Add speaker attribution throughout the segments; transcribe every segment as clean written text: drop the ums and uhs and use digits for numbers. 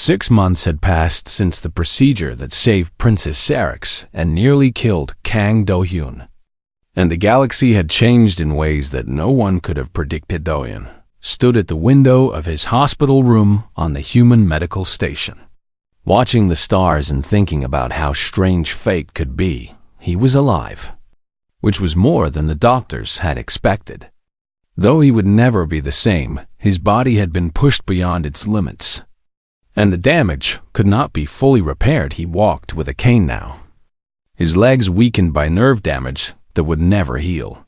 Speaker 1: 6 months had passed since the procedure that saved Princess Syrinx and nearly killed Kang Do-hyun. And the galaxy had changed in ways that no one could have predicted. Do-hyun stood at the window of his hospital room on the human medical station. Watching the stars and thinking about how strange fate could be, he was alive, which was more than the doctors had expected. Though he would never be the same, his body had been pushed beyond its limits, and the damage could not be fully repaired. He walked with a cane now, his legs weakened by nerve damage that would never heal.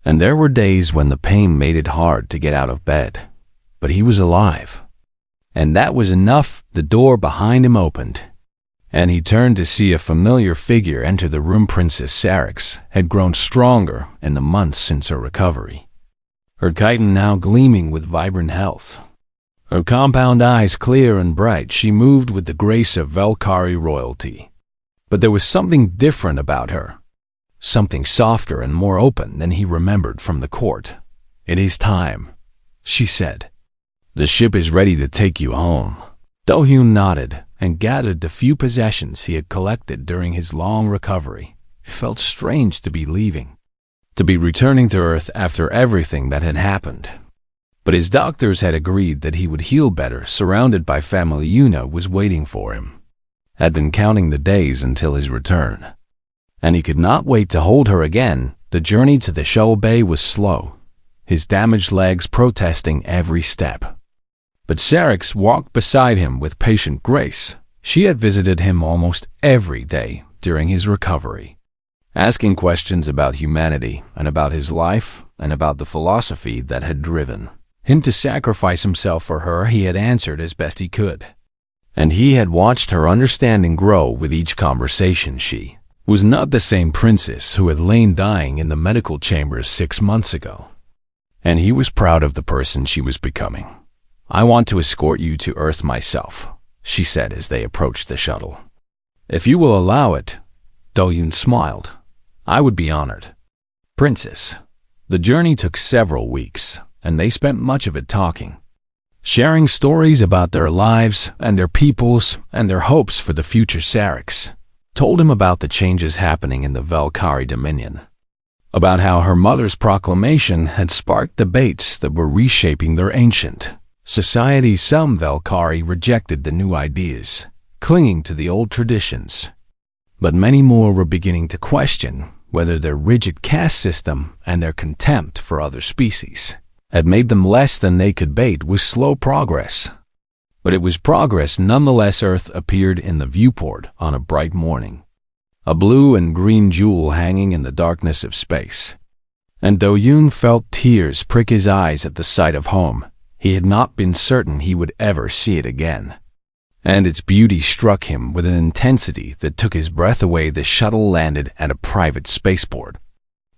Speaker 1: And there were days when the pain made it hard to get out of bed, but he was alive. And that was enough. The door behind him opened, and he turned to see a familiar figure enter the room. Princess Syrinx had grown stronger in the months since her recovery, her chitin now gleaming with vibrant health. Her compound eyes clear and bright, she moved with the grace of Valkyrie royalty. But there was something different about her, something softer and more open than he remembered from the court. "It is time," she said. "The ship is ready to take you home." Do-hyun nodded and gathered the few possessions he had collected during his long recovery. It felt strange to be leaving, to be returning to Earth after everything that had happened. But his doctors had agreed that he would heal better, surrounded by family. Yuna was waiting for him, had been counting the days until his return, and he could not wait to hold her again. The journey to the shuttle bay was slow, his damaged legs protesting every step. But Syrinx walked beside him with patient grace. She had visited him almost every day during his recovery, asking questions about humanity and about his life and about the philosophy that had driven him to sacrifice himself for her. He had answered as best he could, and he had watched her understanding grow with each conversation. She was not the same princess who had lain dying in the medical chambers 6 months ago, and he was proud of the person she was becoming. "I want to escort you to Earth myself," she said as they approached the shuttle. "If you will allow it." Do-hyun smiled. "I would be honored, Princess." The journey took several weeks, and they spent much of it talking, sharing stories about their lives and their peoples and their hopes for the future. Syrinx told him about the changes happening in the Valkyrie Dominion, about how her mother's proclamation had sparked debates that were reshaping their ancient society. Some Valkyrie rejected the new ideas, clinging to the old traditions, but many more were beginning to question whether their rigid caste system and their contempt for other species had made them less than they could bear. It was slow progress, but it was progress nonetheless. Earth appeared in the viewport on a bright morning, a blue and green jewel hanging in the darkness of space, and Do-hyun felt tears prick his eyes at the sight of home. He had not been certain he would ever see it again, and its beauty struck him with an intensity that took his breath away. The shuttle landed at a private spaceport,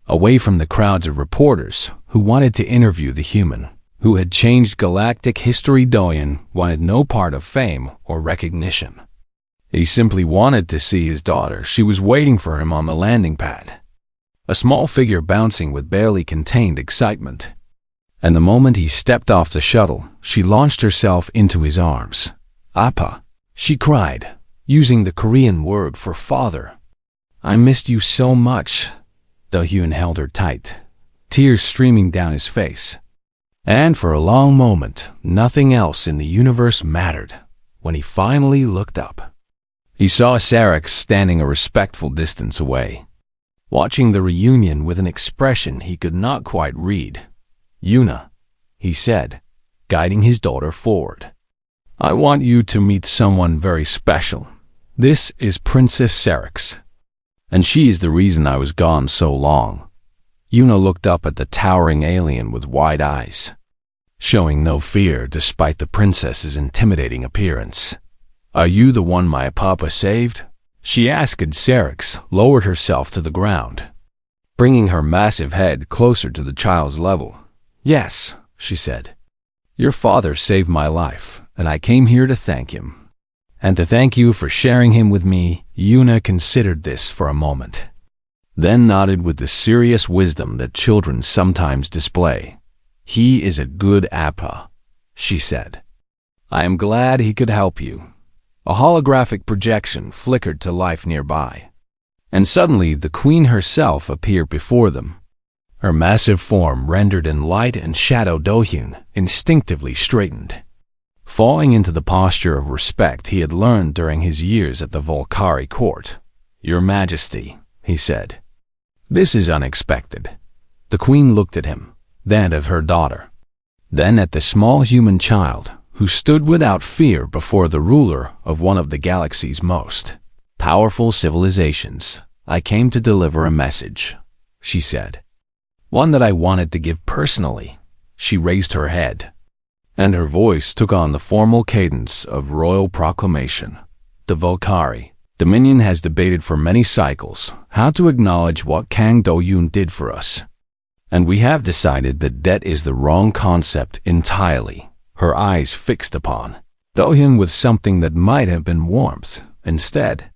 Speaker 1: away from the crowds of reporters who wanted to interview the human who had changed galactic history. Do-hyun wanted no part of fame or recognition. He simply wanted to see his daughter. She was waiting for him on the landing pad, a small figure bouncing with barely contained excitement. And the moment he stepped off the shuttle, she launched herself into his arms. "Appa," she cried, using the Korean word for father. "I missed you so much." Do-hyun held her tight, tears streaming down his face. And for a long moment, nothing else in the universe mattered. When he finally looked up, he saw Syrinx standing a respectful distance away, watching the reunion with an expression he could not quite read. "Yuna," he said, guiding his daughter forward, "I want you to meet someone very special. This is Princess Syrinx, and she is the reason I was gone so long." Yuna looked up at the towering alien with wide eyes, showing no fear despite the princess's intimidating appearance. "Are you the one my papa saved?" she asked. Syrinx lowered herself to the ground, bringing her massive head closer to the child's level. "Yes," she said. "Your father saved my life, and I came here to thank him. And to thank you for sharing him with me." Yuna considered this for a moment, then nodded with the serious wisdom that children sometimes display. "He is a good appa," she said. I am glad he could help you." A holographic projection flickered to life nearby, and suddenly the queen herself appeared before them. Her massive form, rendered in light and shadow, Do-hyun instinctively straightened, falling into the posture of respect he had learned during his years at the Volcari court. "Your Majesty," he said. "This is unexpected." The queen looked at him, then at her daughter, then at the small human child who stood without fear before the ruler of one of the galaxy's most powerful civilizations. "I came to deliver a message," she said. "One that I wanted to give personally." She raised her head, and her voice took on the formal cadence of royal proclamation. "The Volcari Dominion has debated for many cycles how to acknowledge what Kang Do-hyun did for us, and we have decided that debt is the wrong concept entirely." Her eyes fixed upon Do-hyun with something that might have been warmth. "Instead,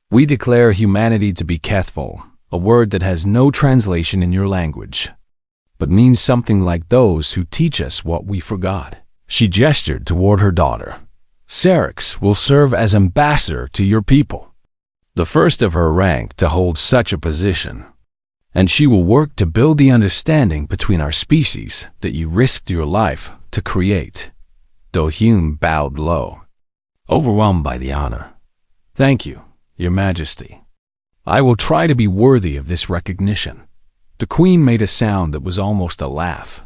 Speaker 1: we declare humanity to be Kethful, a word that has no translation in your language, but means something like those who teach us what we forgot." She gestured toward her daughter. "Serix will serve as ambassador to your people, the first of her rank to hold such a position, and she will work to build the understanding between our species that you risked your life to create." Do-hyun bowed low, overwhelmed by the honor. "Thank you, Your Majesty. I will try to be worthy of this recognition." The queen made a sound that was almost a laugh.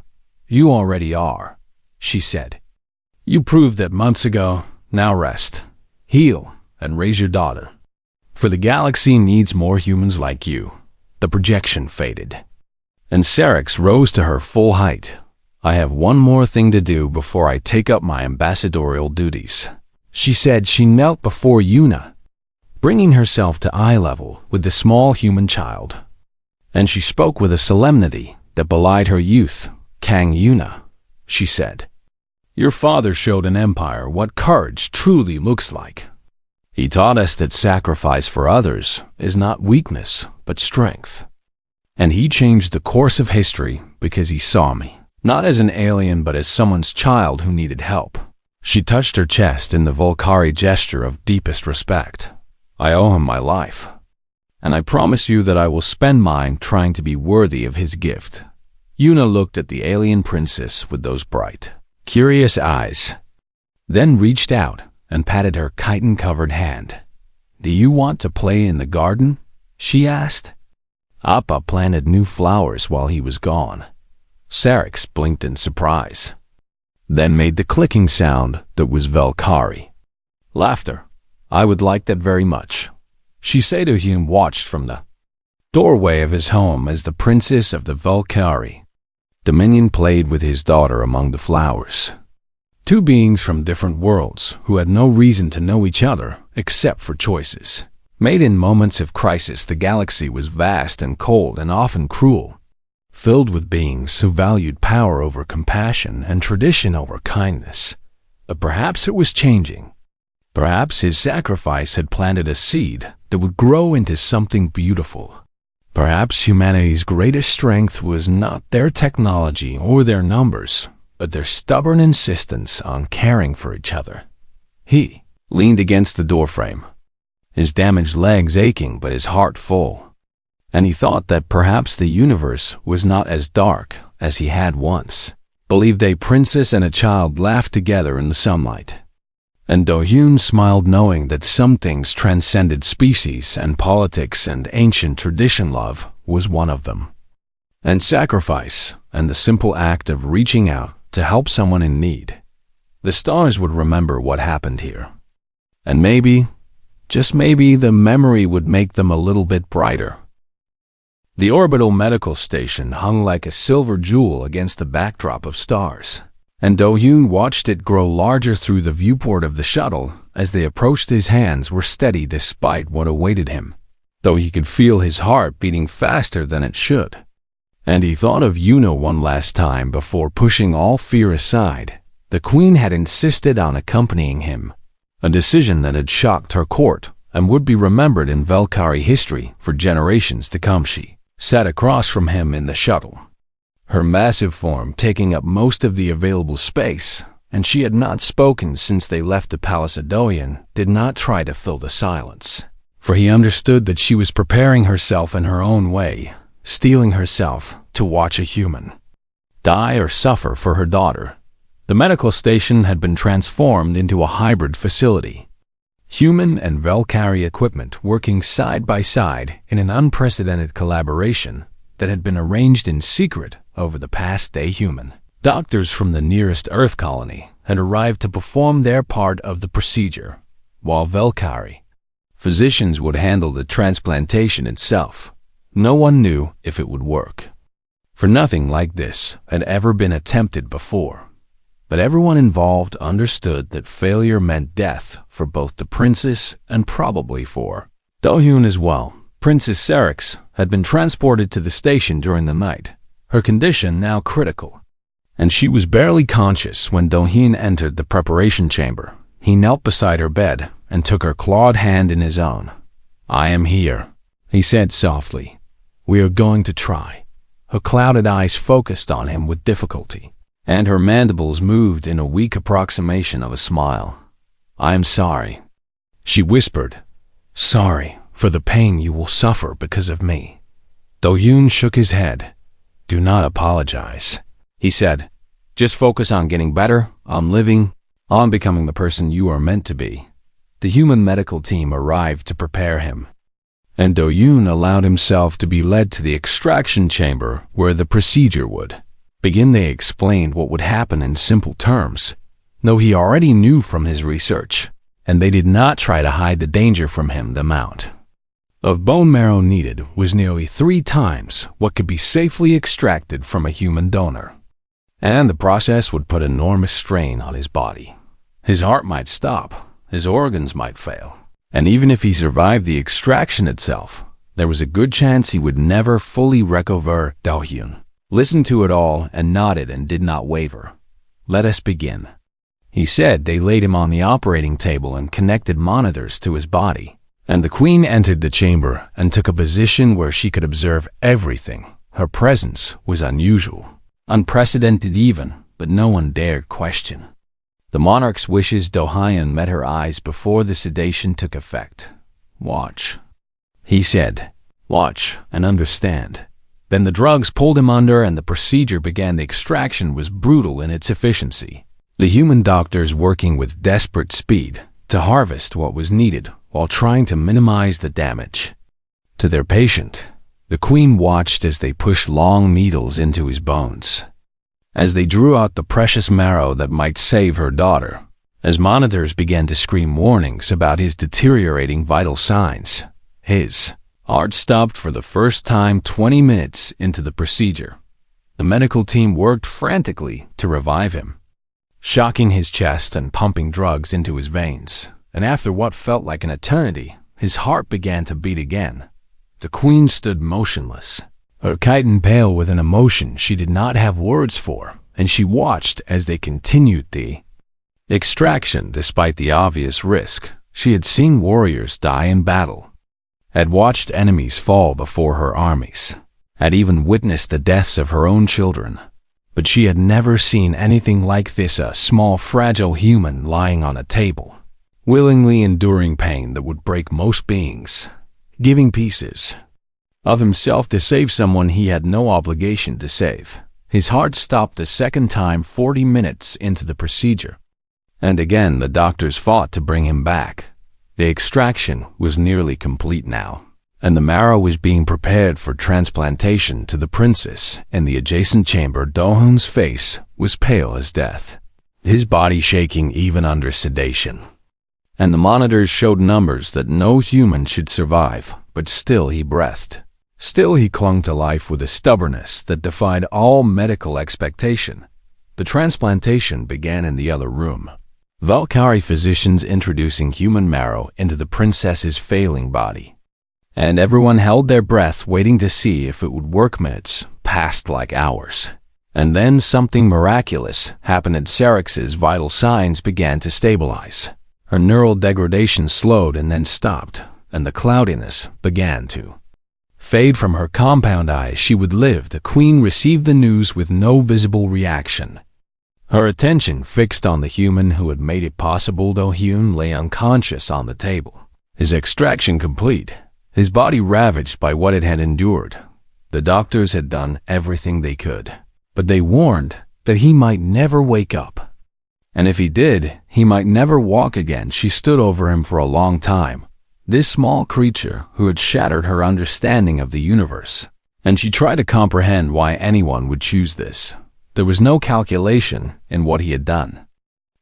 Speaker 1: "You already are," she said. "You proved that months ago. Now rest, heal, and raise your daughter. For the galaxy needs more humans like you." The projection faded, and Serix rose to her full height. "I have one more thing to do before I take up my ambassadorial duties," she said. She knelt before Yuna, bringing herself to eye level with the small human child, and she spoke with a solemnity that belied her youth. "Kang Yuna," she said, "your father showed an empire what courage truly looks like. He taught us that sacrifice for others is not weakness, but strength. And he changed the course of history because he saw me, not as an alien but as someone's child who needed help." She touched her chest in the Volcari gesture of deepest respect. "I owe him my life, and I promise you that I will spend mine trying to be worthy of his gift." Yuna looked at the alien princess with those bright, curious eyes, then reached out and patted her chitin-covered hand. "Do you want to play in the garden?" she asked. Appa planted new flowers while he was gone. Serix blinked in surprise, then made the clicking sound that was Volcari. Laughter. "I would like that very much," she said. Do-hyun watched from the doorway of his home as the princess of the Volcari Dominion played with his daughter among the flowers. Two beings from different worlds who had no reason to know each other except for choices made in moments of crisis. The galaxy was vast and cold and often cruel, filled with beings who valued power over compassion and tradition over kindness. But perhaps it was changing. Perhaps his sacrifice had planted a seed that would grow into something beautiful. Perhaps humanity's greatest strength was not their technology or their numbers, but their stubborn insistence on caring for each other. He leaned against the doorframe, his damaged legs aching but his heart full, and he thought that perhaps the universe was not as dark as he had once believed. A princess and a child laughed together in the sunlight, and Do-hyun smiled, knowing that some things transcended species and politics, and ancient tradition. Love was one of them, and sacrifice, and the simple act of reaching out to help someone in need. The stars would remember what happened here, and maybe, just maybe, the memory would make them a little bit brighter. The orbital medical station hung like a silver jewel against the backdrop of stars, and Do-hyun watched it grow larger through the viewport of the shuttle. As they approached, his hands were steady despite what awaited him, though he could feel his heart beating faster than it should. And he thought of Yuna one last time before pushing all fear aside. The queen had insisted on accompanying him, a decision that had shocked her court and would be remembered in Volcari history for generations to come. She sat across from him in the shuttle, her massive form taking up most of the available space, and she had not spoken since they left the palace. Dohyun did not try to fill the silence, for he understood that she was preparing herself in her own way, steeling herself to watch a human die or suffer for her daughter. The medical station had been transformed into a hybrid facility, human and Valkyrie equipment working side by side in an unprecedented collaboration that had been arranged in secret over the past day. Human doctors from the nearest Earth colony had arrived to perform their part of the procedure, while Valkyrie physicians would handle the transplantation itself. No one knew if it would work, for nothing like this had ever been attempted before. But everyone involved understood that failure meant death for both the princess and probably for Dohyun as well. Princess Syrinx had been transported to the station during the night, her condition now critical, and she was barely conscious when Dohyun entered the preparation chamber. He knelt beside her bed and took her clawed hand in his own. "I am here," he said softly. "We are going to try." Her clouded eyes focused on him with difficulty, and her mandibles moved in a weak approximation of a smile. "I am sorry," she whispered. "Sorry for the pain you will suffer because of me." Dohyun shook his head. "Do not apologize," he said. "Just focus on getting better, on living, on becoming the person you are meant to be." The human medical team arrived to prepare him, and Dohyun allowed himself to be led to the extraction chamber where the procedure would begin. They explained what would happen in simple terms, though he already knew from his research, and they did not try to hide the danger from him. The amount of bone marrow needed was nearly 3 times what could be safely extracted from a human donor, and the process would put enormous strain on his body. His heart might stop, his organs might fail, and even if he survived the extraction itself, there was a good chance he would never fully recover. Dohyun listened to it all and nodded and did not waver. "Let us begin," he said. They laid him on the operating table and connected monitors to his body, and the queen entered the chamber and took a position where she could observe everything. Her presence was unusual, unprecedented even, but no one dared question the monarch's wishes. Dohyun met her eyes before the sedation took effect. "Watch," he said. "Watch and understand." Then the drugs pulled him under and the procedure began. The extraction was brutal in its efficiency, the human doctors working with desperate speed to harvest what was needed while trying to minimize the damage to their patient. The queen watched as they pushed long needles into his bones, as they drew out the precious marrow that might save her daughter. As monitors began to scream warnings about his deteriorating vital signs, his heart stopped for the first time 20 minutes into the procedure. The medical team worked frantically to revive him, shocking his chest and pumping drugs into his veins. And after what felt like an eternity, his heart began to beat again. The queen stood motionless, her chitin pale with an emotion she did not have words for, and she watched as they continued the extraction. Despite the obvious risk, she had seen warriors die in battle, had watched enemies fall before her armies, had even witnessed the deaths of her own children. But she had never seen anything like this, a small, fragile human lying on a table, willingly enduring pain that would break most beings, giving pieces of himself to save someone he had no obligation to save. His heart stopped the second time 40 minutes into the procedure, and again the doctors fought to bring him back. The extraction was nearly complete now, and the marrow was being prepared for transplantation to the princess in the adjacent chamber. Dohyun's face was pale as death, his body shaking even under sedation, and the monitors showed numbers that no human should survive, but still he breathed. Still he clung to life with a stubbornness that defied all medical expectation. The transplantation began in the other room, Valkyrie physicians introducing human marrow into the princess's failing body, and everyone held their breath waiting to see if it would work. Minutes passed like hours, and then something miraculous happened. Syrinx's vital signs began to stabilize. Her neural degradation slowed and then stopped, and the cloudiness began to fade from her compound eyes. She would live. The queen received the news with no visible reaction. Her attention fixed on the human who had made it possible. Do-hyun lay unconscious on the table, his extraction complete, his body ravaged by what it had endured. The doctors had done everything they could, but they warned that he might never wake up. And if he did, he might never walk again. She stood over him for a long time, this small creature who had shattered her understanding of the universe, and she tried to comprehend why anyone would choose this. There was no calculation in what he had done,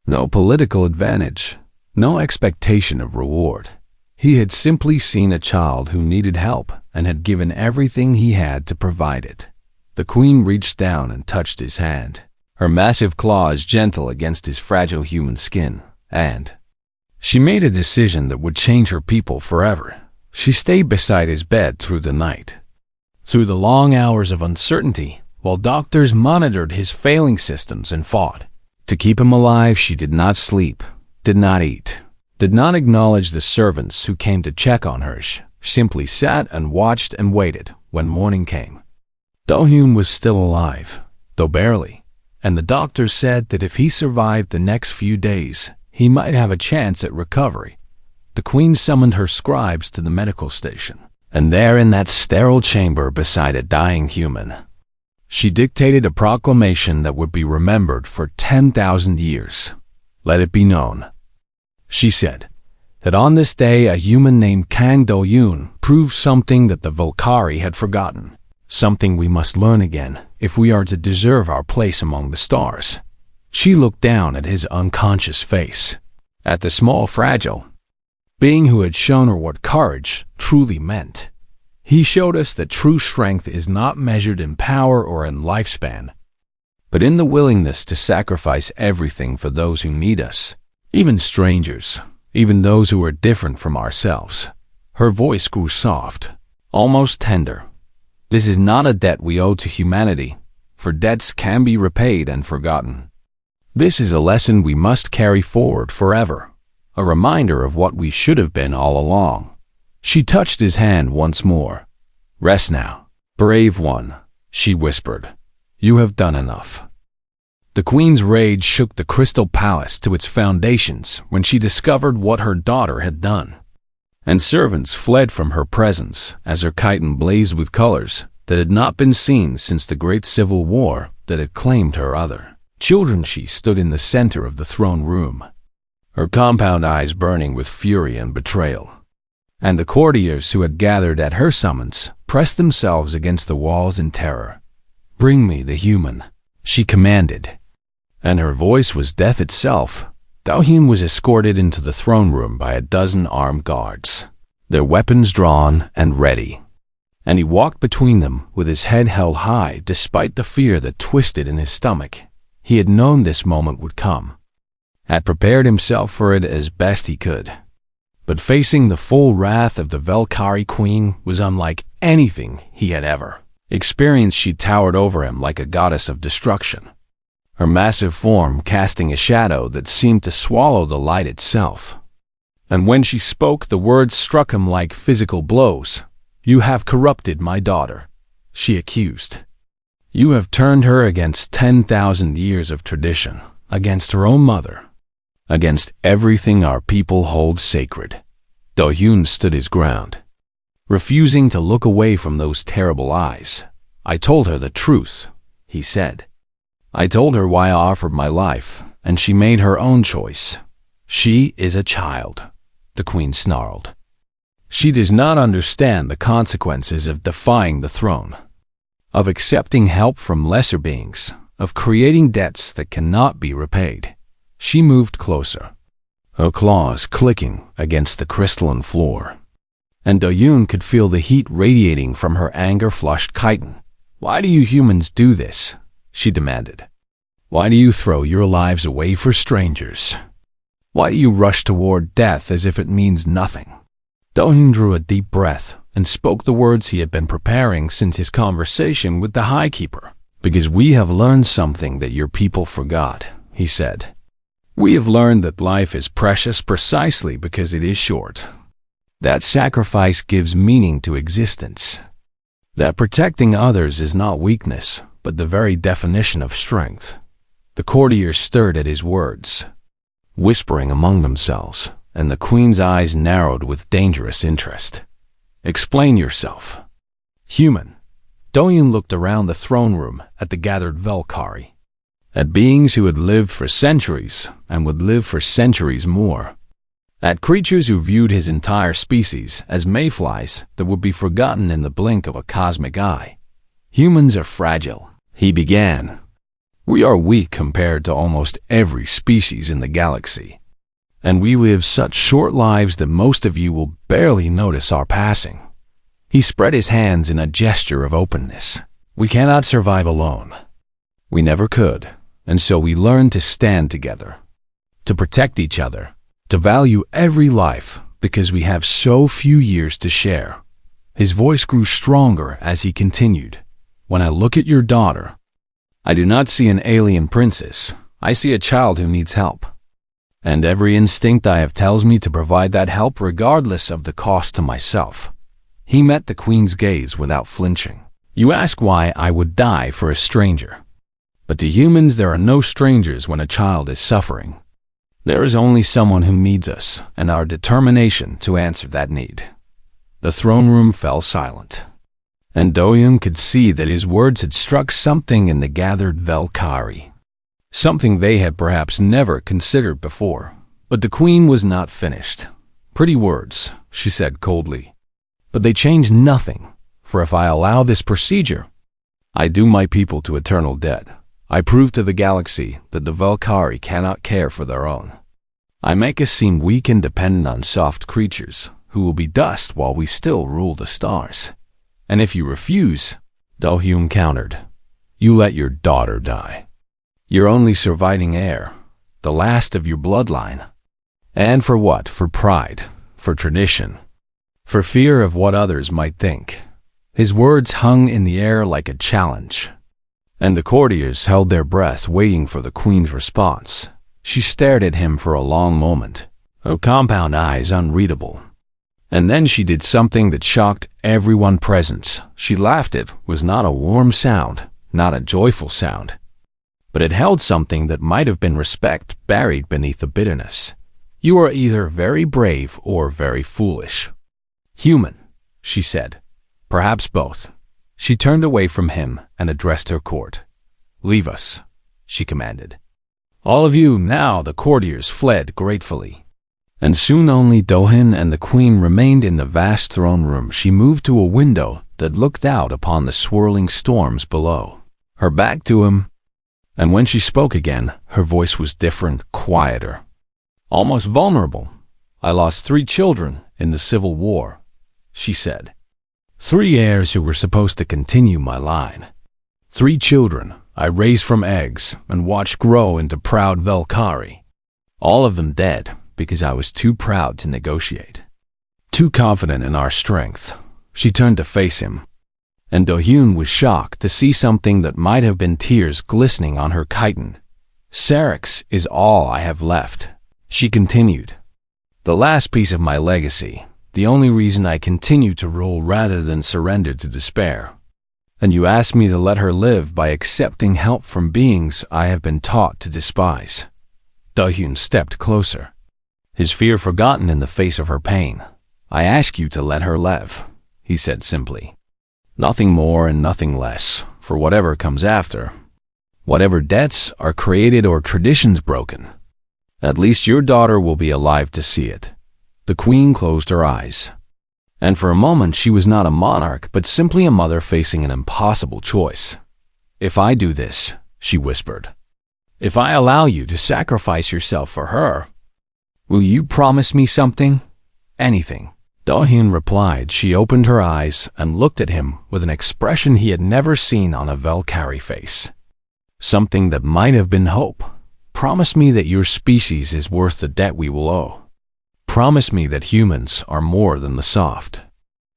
Speaker 1: no political advantage, no expectation of reward. He had simply seen a child who needed help and had given everything he had to provide it. The queen reached down and touched his hand, her massive claws gentle against his fragile human skin, and she made a decision that would change her people forever. She stayed beside his bed through the night, through the long hours of uncertainty, while doctors monitored his failing systems and fought to keep him alive. She did not sleep, did not eat, did not acknowledge the servants who came to check on her. She simply sat and watched and waited. When morning came, Do-hyun was still alive, though barely, and the doctors said that if he survived the next few days, he might have a chance at recovery. The queen summoned her scribes to the medical station, and there in that sterile chamber beside a dying human, she dictated a proclamation that would be remembered for 10,000 years. Let it be known, she said, that on this day a human named Kang Do-hyun proved something that the Volcari had forgotten, something we must learn again if we are to deserve our place among the stars. She looked down at his unconscious face, at the small, fragile being who had shown her what courage truly meant. He showed us that true strength is not measured in power or in lifespan, but in the willingness to sacrifice everything for those who need us, even strangers, even those who are different from ourselves. Her voice grew soft, almost tender. This is not a debt we owe to humanity, for debts can be repaid and forgotten. This is a lesson we must carry forward forever, a reminder of what we should have been all along. She touched his hand once more. Rest now, brave one, she whispered. You have done enough. The queen's rage shook the crystal palace to its foundations when she discovered what her daughter had done, and servants fled from her presence as her chiton blazed with colors that had not been seen since the great civil war that had claimed her other children. She stood in the center of the throne room, her compound eyes burning with fury and betrayal, and the courtiers who had gathered at her summons pressed themselves against the walls in terror. Bring me the human, she commanded, and her voice was death itself. Do-hyun was escorted into the throne room by a dozen armed guards, their weapons drawn and ready, and he walked between them with his head held high despite the fear that twisted in his stomach. He had known this moment would come, had prepared himself for it as best he could. But facing the full wrath of the Valkyrie queen was unlike anything he had ever experienced. She towered over him like a goddess of destruction, her massive form casting a shadow that seemed to swallow the light itself. And when she spoke, the words struck him like physical blows. You have corrupted my daughter, she accused. You have turned her against 10,000 years of tradition, against her own mother, against everything our people hold sacred. Do-hyun stood his ground, refusing to look away from those terrible eyes. I told her the truth, he said. I told her why I offered my life, and she made her own choice. She is a child, the queen snarled. She does not understand the consequences of defying the throne, of accepting help from lesser beings, of creating debts that cannot be repaid. She moved closer, her claws clicking against the crystalline floor, and Do-hyun could feel the heat radiating from her anger-flushed chiton. Why do you humans do this? She demanded. Why do you throw your lives away for strangers? Why do you rush toward death as if it means nothing? Do-hyun drew a deep breath and spoke the words he had been preparing since his conversation with the High Keeper. Because we have learned something that your people forgot, he said. We have learned that life is precious precisely because it is short, that sacrifice gives meaning to existence, that protecting others is not weakness, but the very definition of strength. The courtiers stirred at his words, whispering among themselves, and the queen's eyes narrowed with dangerous interest. "Explain yourself." "Human." Doyun looked around the throne room at the gathered Valkyrie, at beings who had lived for centuries and would live for centuries more, at creatures who viewed his entire species as mayflies that would be forgotten in the blink of a cosmic eye. "Humans are fragile," he began. "We are weak compared to almost every species in the galaxy, and we live such short lives that most of you will barely notice our passing." He spread his hands in a gesture of openness. "We cannot survive alone. We never could, and so we learn to stand together, to protect each other, to value every life because we have so few years to share." His voice grew stronger as he continued. "When I look at your daughter, I do not see an alien princess. I see a child who needs help. And every instinct I have tells me to provide that help regardless of the cost to myself." He met the queen's gaze without flinching. "You ask why I would die for a stranger. But to humans there are no strangers when a child is suffering. There is only someone who needs us and our determination to answer that need." The throne room fell silent, and Doyun could see that his words had struck something in the gathered Valkyrie, something they had perhaps never considered before. But the queen was not finished. "Pretty words," she said coldly, "but they change nothing, for if I allow this procedure, I do my people to eternal debt. I prove to the galaxy that the Valkyrie cannot care for their own. I make us seem weak and dependent on soft creatures who will be dust while we still rule the stars. And if you refuse," Do-hyun countered, "you let your daughter die. Your only surviving heir, the last of your bloodline. And for what? For pride, for tradition, for fear of what others might think." His words hung in the air like a challenge, and the courtiers held their breath waiting for the queen's response. She stared at him for a long moment, her compound eyes unreadable. And then she did something that shocked everyone present. She laughed. It was not a warm sound, not a joyful sound, but it held something that might have been respect buried beneath the bitterness. "You are either very brave or very foolish." "Human," she said. "Perhaps both." She turned away from him and addressed her court. "Leave us," she commanded. "All of you." Now the courtiers fled gratefully, and soon only Do-hyun and the queen remained in the vast throne room. She moved to a window that looked out upon the swirling storms below, her back to him, and when she spoke again, her voice was different, quieter, almost vulnerable. "I lost 3 children in the Civil War," she said. 3 heirs who were supposed to continue my line. 3 children I raised from eggs and watched grow into proud Valkyrie. All of them dead because I was too proud to negotiate, too confident in our strength. She turned to face him, and Do-hyun was shocked to see something that might have been tears glistening on her chitin. "Serix is all I have left," she continued. "The last piece of my legacy. The only reason I continue to rule rather than surrender to despair. And you ask me to let her live by accepting help from beings I have been taught to despise." Do-hyun stepped closer, his fear forgotten in the face of her pain. "I ask you to let her live," he said simply. "Nothing more and nothing less, for whatever comes after, whatever debts are created or traditions broken, at least your daughter will be alive to see it." The queen closed her eyes, and for a moment she was not a monarch but simply a mother facing an impossible choice. "If I do this," she whispered, "if I allow you to sacrifice yourself for her, will you promise me something? Anything?" Do-hyun replied. She opened her eyes and looked at him with an expression he had never seen on a Valkyrie face, something that might have been hope. "Promise me that your species is worth the debt we will owe. Promise me that humans are more than the soft,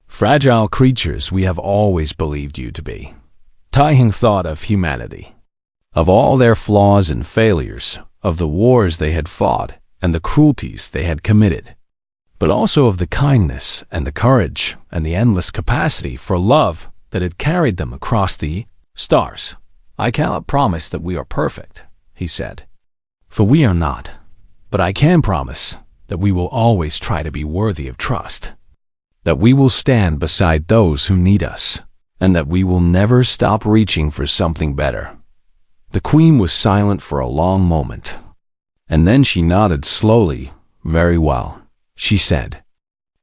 Speaker 1: fragile creatures we have always believed you to be." Do-hyun thought of humanity, of all their flaws and failures, of the wars they had fought and the cruelties they had committed, but also of the kindness and the courage and the endless capacity for love that had carried them across the stars. "I cannot promise that we are perfect," he said. For we are not, but I can promise that we will always try to be worthy of trust, that we will stand beside those who need us, and that we will never stop reaching for something better. The queen was silent for a long moment, and then she nodded slowly. Very well, she said,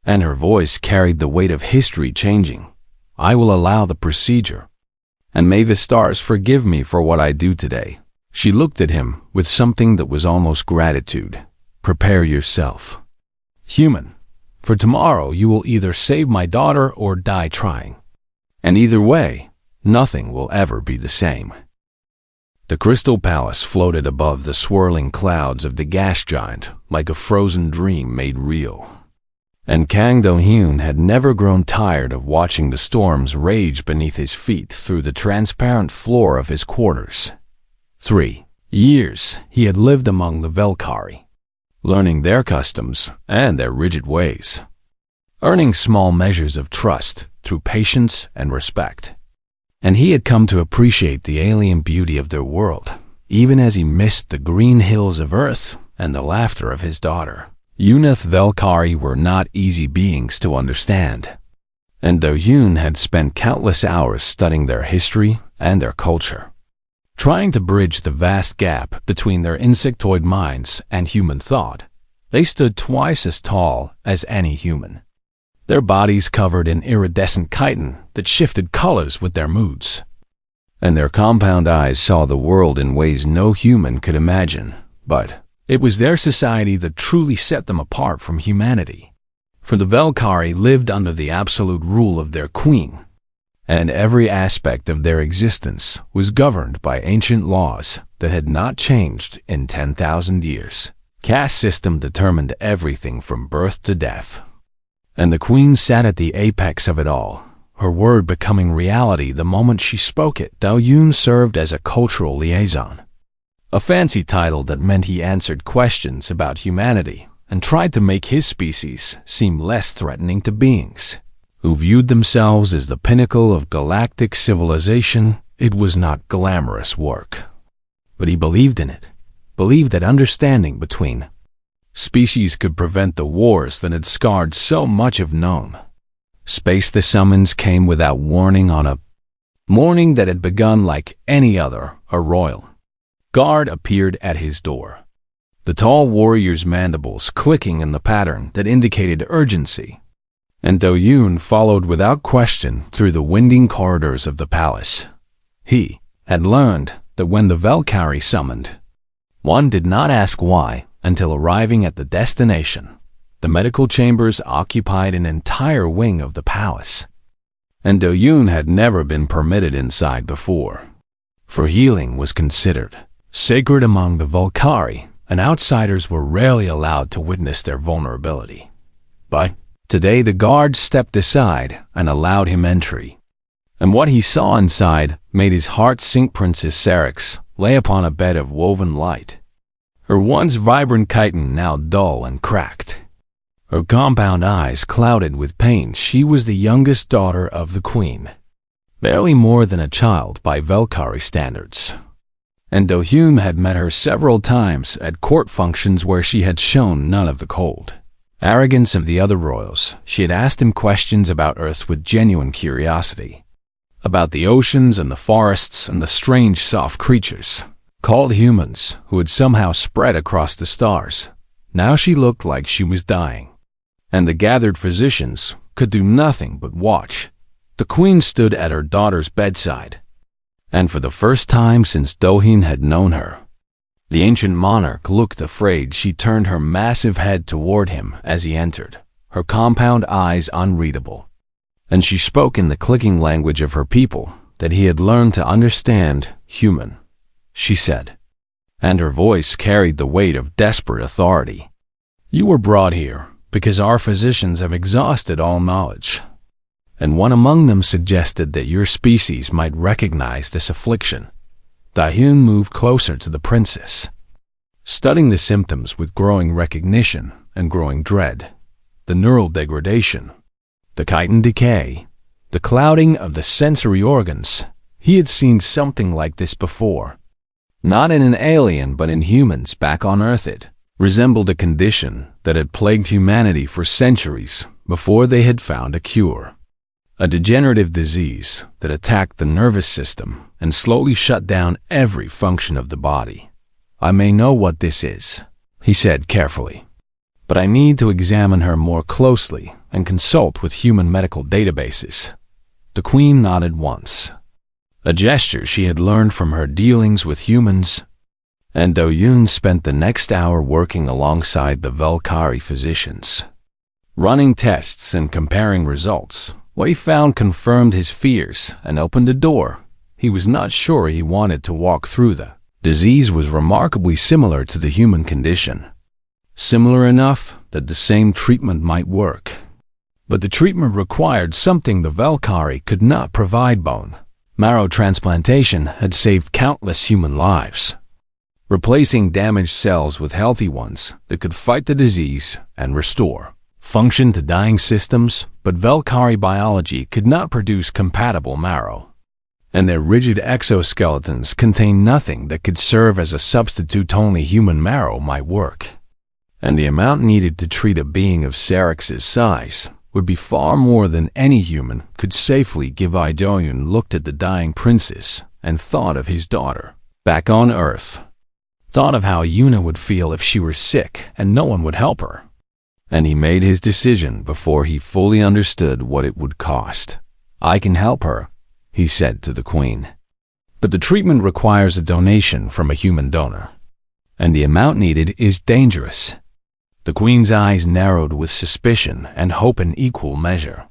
Speaker 1: and her voice carried the weight of history changing. I will allow the procedure, and may the stars forgive me for what I do today. She looked at him with something that was almost gratitude. Prepare yourself, human, for tomorrow you will either save my daughter or die trying. And either way, nothing will ever be the same. The crystal palace floated above the swirling clouds of the gas giant like a frozen dream made real. And Kang Do-hyun had never grown tired of watching the storms rage beneath his feet through the transparent floor of his quarters. 3 years he had lived among the Valkyrie, learning their customs and their rigid ways, earning small measures of trust through patience and respect. And he had come to appreciate the alien beauty of their world, even as he missed the green hills of Earth and the laughter of his daughter. Unith Valkyrie were not easy beings to understand, and Do-hyun had spent countless hours studying their history and their culture, trying to bridge the vast gap between their insectoid minds and human thought. They stood twice as tall as any human, their bodies covered in iridescent chitin that shifted colors with their moods, and their compound eyes saw the world in ways no human could imagine. But it was their society that truly set them apart from humanity, for the Valkyrie lived under the absolute rule of their queen, and every aspect of their existence was governed by ancient laws that had not changed in 10,000 years. Caste system determined everything from birth to death, and the queen sat at the apex of it all, her word becoming reality the moment she spoke it. Do-hyun served as a cultural liaison, a fancy title that meant he answered questions about humanity and tried to make his species seem less threatening to beings who viewed themselves as the pinnacle of galactic civilization. It was not glamorous work, but he believed in it, believed that understanding between species could prevent the wars that had scarred so much of known space. The summons came without warning on a morning that had begun like any other. A royal guard appeared at his door, the tall warrior's mandibles clicking in the pattern that indicated urgency, and Do-hyun followed without question through the winding corridors of the palace. He had learned that when the Valkyrie summoned, one did not ask why until arriving at the destination. The medical chambers occupied an entire wing of the palace, and Do-hyun had never been permitted inside before, for healing was considered sacred among the Valkyrie, and outsiders were rarely allowed to witness their vulnerability. But today the guard stepped aside and allowed him entry, and what he saw inside made his heart sink. Princess Syrinx lay upon a bed of woven light, her once vibrant chitin now dull and cracked, her compound eyes clouded with pain. She was the youngest daughter of the queen, barely more than a child by Valkyrie standards, and Do-hyun had met her several times at court functions where she had shown none of the cold arrogance of the other royals. She had asked him questions about Earth with genuine curiosity, about the oceans and the forests and the strange soft creatures called humans who had somehow spread across the stars. Now she looked like she was dying, and the gathered physicians could do nothing but watch. The queen stood at her daughter's bedside, and for the first time since Do-hyun had known her, the ancient monarch looked afraid. She turned her massive head toward him as he entered, her compound eyes unreadable, and she spoke in the clicking language of her people that he had learned to understand. Human, she said, and her voice carried the weight of desperate authority. You were brought here because our physicians have exhausted all knowledge, and one among them suggested that your species might recognize this affliction. Do-hyun moved closer to the princess, studying the symptoms with growing recognition and growing dread. The neural degradation, the chitin decay, the clouding of the sensory organs. He had seen something like this before, Not in an alien, but in humans back on Earth. It resembled a condition that had plagued humanity for centuries before they had found a cure. A degenerative disease that attacked the nervous system and slowly shut down every function of the body. I may know what this is, he said carefully, but I need to examine her more closely and consult with human medical databases. The Queen nodded once, a gesture she had learned from her dealings with humans, and Do-yoon spent the next hour working alongside the Valkyrie physicians, running tests and comparing results. What he found confirmed his fears and opened a door he was not sure he wanted to walk through. The disease was remarkably similar to the human condition, similar enough that the same treatment might work. But the treatment required something the Valkyrie could not provide. Bone marrow transplantation had saved countless human lives, replacing damaged cells with healthy ones that could fight the disease and restore function to dying systems. But Valkyrie biology could not produce compatible marrow, and their rigid exoskeletons contained nothing that could serve as a substitute. Only human marrow might work, and the amount needed to treat a being of Saryx's size would be far more than any human could safely give. Do-yoon looked at the dying princess and thought of his daughter back on Earth, thought of how Yuna would feel if she were sick and no one would help her. And he made his decision before he fully understood what it would cost. I can help her, he said to the Queen, but the treatment requires a donation from a human donor, and the amount needed is dangerous. The Queen's eyes narrowed with suspicion and hope in equal measure.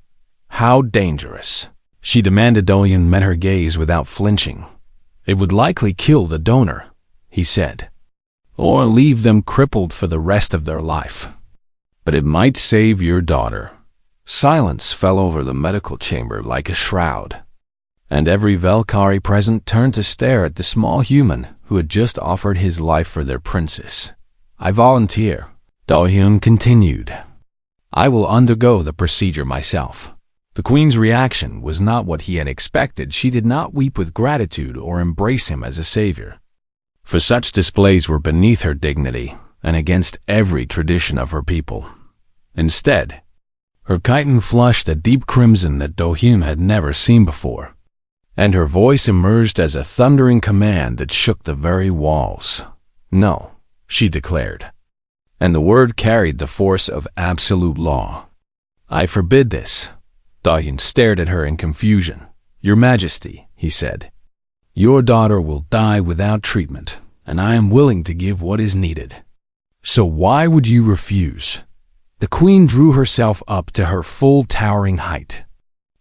Speaker 1: How dangerous? She demanded. Do-yoon met her gaze without flinching. It would likely kill the donor, he said, or leave them crippled for the rest of their life. But it might save your daughter. Silence fell over the medical chamber like a shroud, and every Valkyrie present turned to stare at the small human who had just offered his life for their princess. I volunteer, Do-yoon continued. I will undergo the procedure myself. The Queen's reaction was not what he had expected. She did not weep with gratitude or embrace him as a savior, for such displays were beneath her dignity and against every tradition of her people. Instead, her chitin flushed a deep crimson that Do-yoon had never seen before, and her voice emerged as a thundering command that shook the very walls. No, she declared, and the word carried the force of absolute law. I forbid this. Do-yoon stared at her in confusion. Your Majesty, he said, your daughter will die without treatment, and I am willing to give what is needed. So why would you refuse? The Queen drew herself up to her full towering height,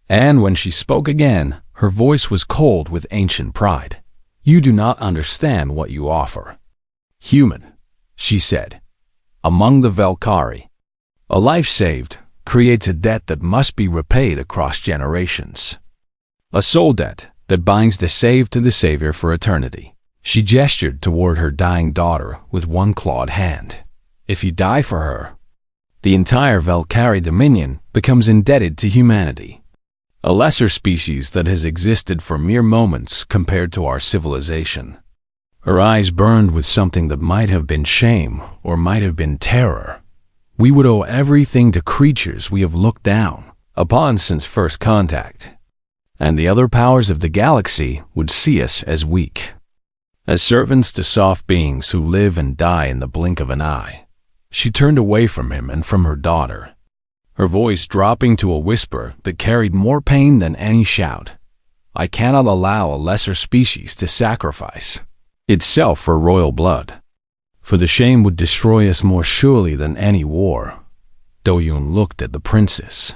Speaker 1: and when she spoke again, her voice was cold with ancient pride. You do not understand what you offer. Human, she said, among the Valkyrie, a life saved creates a debt that must be repaid across generations. A soul debt that binds the saved to the Savior for eternity. She gestured toward her dying daughter with one clawed hand. If you die for her, the entire Valkyrie dominion becomes indebted to humanity, a lesser species that has existed for mere moments compared to our civilization. Her eyes burned with something that might have been shame or might have been terror. We would owe everything to creatures we have looked down upon since first contact, and the other powers of the galaxy would see us as weak, as servants to soft beings who live and die in the blink of an eye. She turned away from him and from her daughter, her voice dropping to a whisper that carried more pain than any shout. I cannot allow a lesser species to sacrifice itself for royal blood, for the shame would destroy us more surely than any war. Do-yoon looked at the princess,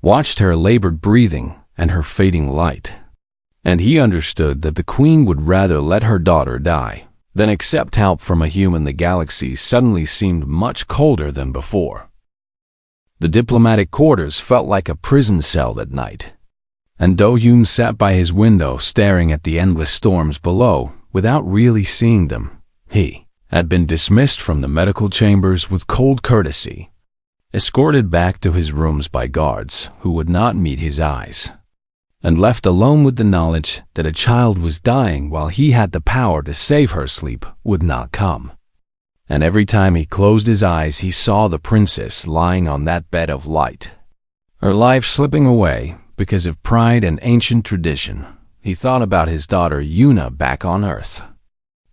Speaker 1: watched her labored breathing and her fading light, and he understood that the Queen would rather let her daughter die than accept help from a human. The galaxy suddenly seemed much colder than before. The diplomatic quarters felt like a prison cell at night, and Do-yoon sat by his window staring at the endless storms below without really seeing them. He had been dismissed from the medical chambers with cold courtesy, escorted back to his rooms by guards who would not meet his eyes, and left alone with the knowledge that a child was dying while he had the power to save her, sleep would not come. And every time he closed his eyes, he saw the princess lying on that bed of light, her life slipping away because of pride and ancient tradition. He thought about his daughter Yuna back on Earth,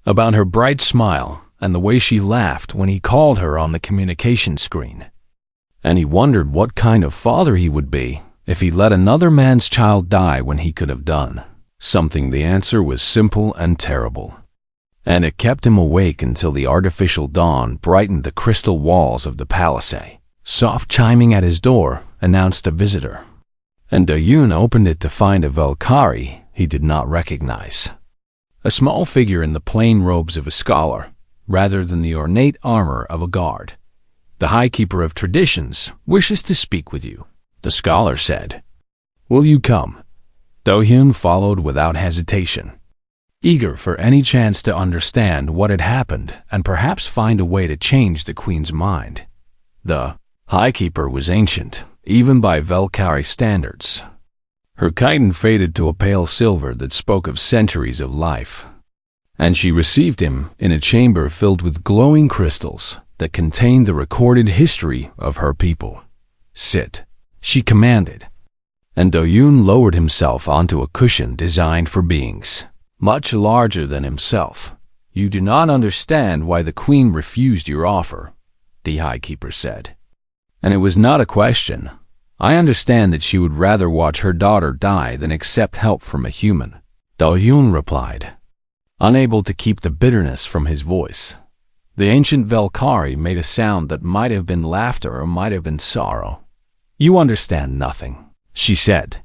Speaker 1: about her bright smile and the way she laughed when he called her on the communication screen. And he wondered what kind of father he would be if he let another man's child die when he could have done something. The answer was simple and terrible, and it kept him awake until the artificial dawn brightened the crystal walls of the palace. Soft chiming at his door announced a visitor, and Do-yoon opened it to find a Valkyrie he did not recognize. A small figure in the plain robes of a scholar, rather than the ornate armor of a guard. "The High Keeper of Traditions wishes to speak with you," the scholar said. "Will you come?" Do-hyun followed without hesitation, eager for any chance to understand what had happened and perhaps find a way to change the queen's mind. The High Keeper was ancient, even by Valkyrie standards. Her chitin faded to a pale silver that spoke of centuries of life, and she received him in a chamber filled with glowing crystals that contained the recorded history of her people. "Sit," she commanded, and Do-yoon lowered himself onto a cushion designed for beings much larger than himself. "You do not understand why the queen refused your offer," the High Keeper said. "And it was not a question. I understand that she would rather watch her daughter die than accept help from a human," Do-hyun replied, unable to keep the bitterness from his voice. The ancient Valkyrie made a sound that might have been laughter or might have been sorrow. "You understand nothing," she said.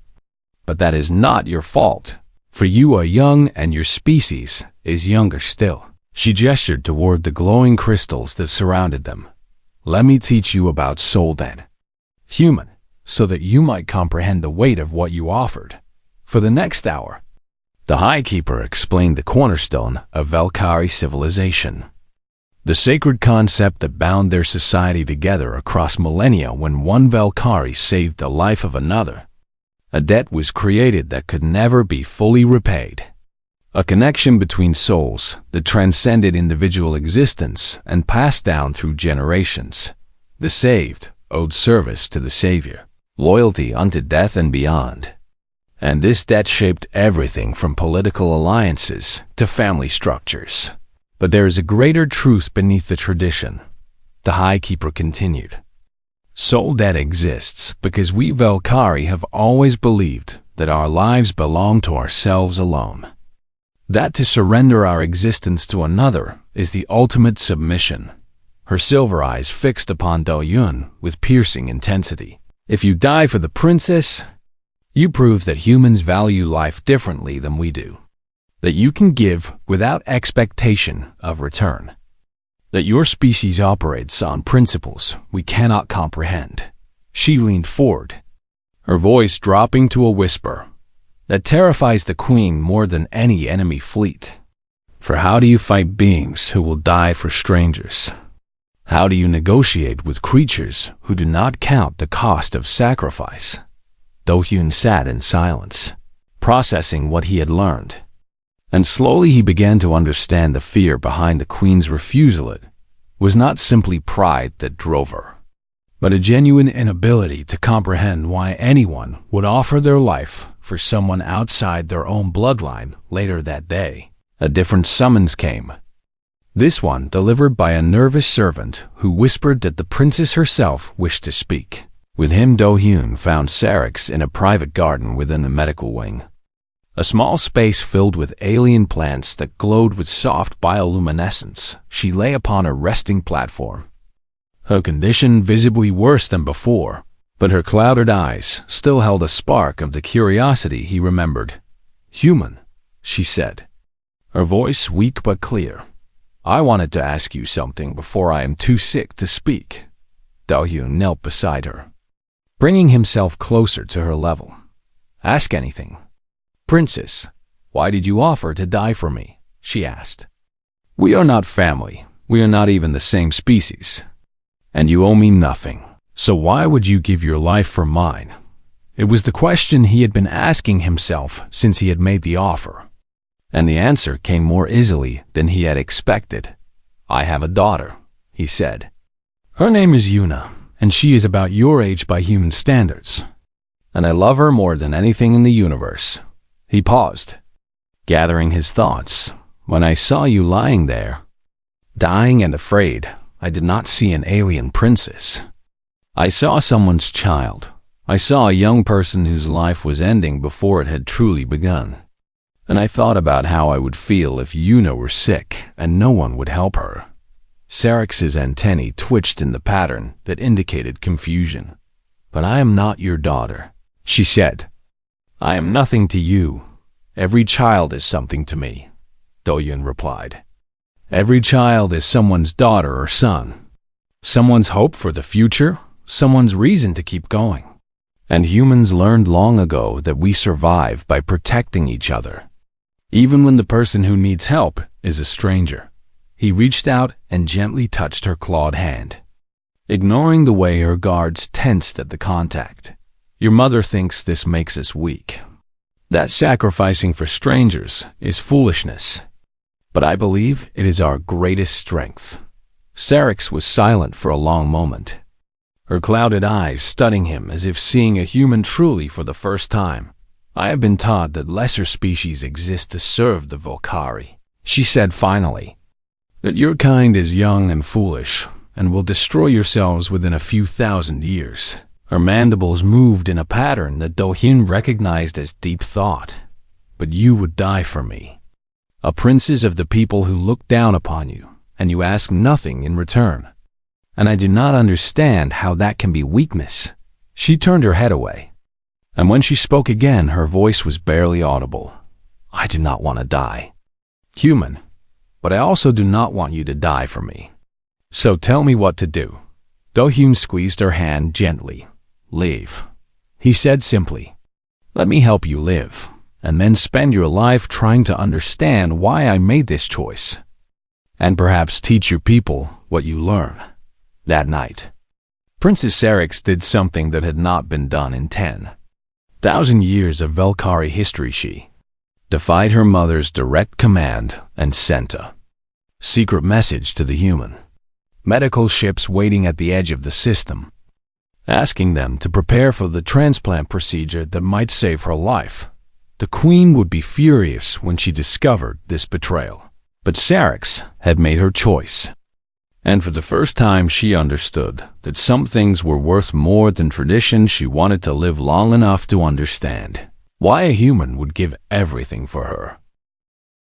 Speaker 1: "But that is not your fault, for you are young and your species is younger still." She gestured toward the glowing crystals that surrounded them. "Let me teach you about soul dead, human, so that you might comprehend the weight of what you offered. For the next hour," the High Keeper explained the cornerstone of Valkyrie civilization, the sacred concept that bound their society together across millennia. When one Valkyrie saved the life of another, a debt was created that could never be fully repaid. A connection between souls that transcended individual existence and passed down through generations. The saved owed service to the Savior, loyalty unto death and beyond. And this debt shaped everything from political alliances to family structures. But there is a greater truth beneath the tradition, the High Keeper continued. Soul debt exists because we Valkyrie have always believed that our lives belong to ourselves alone. That to surrender our existence to another is the ultimate submission. Her silver eyes fixed upon Do-yoon with piercing intensity. "If you die for the princess, you prove that humans value life differently than we do. That you can give without expectation of return. That your species operates on principles we cannot comprehend." She leaned forward, her voice dropping to a whisper that terrifies the queen more than any enemy fleet. "For how do you fight beings who will die for strangers? How do you negotiate with creatures who do not count the cost of sacrifice?" Do-hyun sat in silence, processing what he had learned. And slowly he began to understand the fear behind the queen's refusal. It was not simply pride that drove her, but a genuine inability to comprehend why anyone would offer their life for someone outside their own bloodline. Later that day, a different summons came. This one delivered by a nervous servant who whispered that the princess herself wished to speak. With him, Do-hyun found Sarex in a private garden within the medical wing. A small space filled with alien plants that glowed with soft bioluminescence. She lay upon a resting platform, her condition visibly worse than before, but her clouded eyes still held a spark of the curiosity he remembered. "Human," she said, her voice weak but clear. "I wanted to ask you something before I am too sick to speak." Do-hyun knelt beside her, bringing himself closer to her level. "Ask anything." "Princess, why did you offer to die for me?" she asked. "We are not family. We are not even the same species. And you owe me nothing. So why would you give your life for mine?" It was the question he had been asking himself since he had made the offer. And the answer came more easily than he had expected. "I have a daughter," he said. "Her name is Yuna, and she is about your age by human standards. And I love her more than anything in the universe." He paused, gathering his thoughts. "When I saw you lying there, dying and afraid, I did not see an alien princess. I saw someone's child. I saw a young person whose life was ending before it had truly begun. And I thought about how I would feel if Yuna were sick and no one would help her." Saryx's antennae twitched in the pattern that indicated confusion. "But I am not your daughter," she said. "I am nothing to you. Every child is something to me," Do-Yun replied. "Every child is someone's daughter or son, someone's hope for the future, someone's reason to keep going. And humans learned long ago that we survive by protecting each other, even when the person who needs help is a stranger." He reached out and gently touched her clawed hand, ignoring the way her guards tensed at the contact. "Your mother thinks this makes us weak, that sacrificing for strangers is foolishness. But I believe it is our greatest strength." Saryx was silent for a long moment, her clouded eyes studying him as if seeing a human truly for the first time. "I have been taught that lesser species exist to serve the Volcari," she said finally. "That your kind is young and foolish, and will destroy yourselves within a few thousand years." Her mandibles moved in a pattern that Do-Hyun recognized as deep thought. "But you would die for me. A princess of the people who look down upon you, and you ask nothing in return. And I do not understand how that can be weakness." She turned her head away, and when she spoke again, her voice was barely audible. "I do not want to die, human, but I also do not want you to die for me. So tell me what to do." Do-Hyun squeezed her hand gently. "Leave," he said simply. "Let me help you live, and then spend your life trying to understand why I made this choice, and perhaps teach your people what you learn." That night, Princess Saryx did something that had not been done in 10,000 years of Volcari history. She defied her mother's direct command and sent a secret message to the human medical ships waiting at the edge of the system, asking them to prepare for the transplant procedure that might save her life. The Queen would be furious when she discovered this betrayal, but Saryx had made her choice. And for the first time she understood that some things were worth more than tradition. She wanted to live long enough to understand why a human would give everything for her.